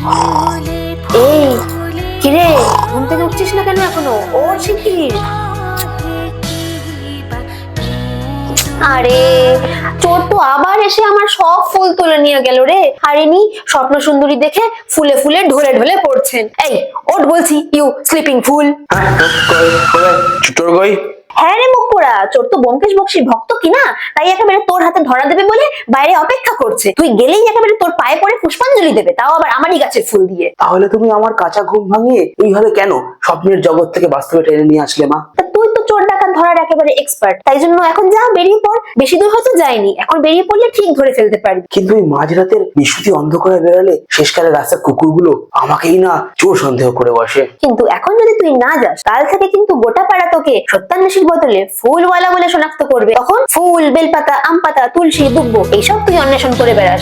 এই কিরে, ঘুম থেকে উঠছিস না কেন এখনো? ওর শিগগির। আরে চোর তো আবার এসে আমার সব ফুল তুলে নিয়ে গেল রে। আর ইনি স্বপ্ন সুন্দরী দেখে ফুলে ফুলে ঢলে ঢলে পড়ছেন। এই ওঠ বলছি, ইউ স্লিপিং ফুল। চোর কই? হ্যাঁ রে মুখ পোড়া, চোর তো ব্যোমকেশ বক্সীর ভক্ত কিনা, তাই একেবারে তোর হাতে ধরা দেবে বলে বাইরে অপেক্ষা করছে। তুই গেলেই একেবারে তোর পায়ে পড়ে পুষ্পাঞ্জলি দেবে, তাও আবার আমারই গাছের ফুল দিয়ে। তাহলে তুমি আমার কাঁচা ঘুম ভাঙিয়ে এইভাবে কেন স্বপ্নের জগৎ থেকে বাস্তবে টেনে নিয়ে আসলে মা? তুই তো চোর ডাকাত ধরার একেবারে এক্সপার্ট, তাই জন্য এখন যা বেরিয়ে পড়। বেশি দূর হয়তো যায়নি, এখন বেরিয়ে পড়লে ঠিক ধরে ফেলতে পারবি। কিন্তু ওই মাঝরাতের নিশুতি অন্ধকারে বেরোলে শেষকালে রাস্তার কুকুরগুলো আমাকেই না চোর সন্দেহ করে বসে। কিন্তু এখন যদি তুই না যাস, কাল থেকে কিন্তু গোটা পাড়া তোকে সত্যান্বেষীর বদলে ফুলওয়ালা বলে শনাক্ত করবে। তখন ফুল, বেলপাতা, আম পাতা, তুলসী, দুব্বো এইসব তুই অন্বেষণ করে বেড়াস।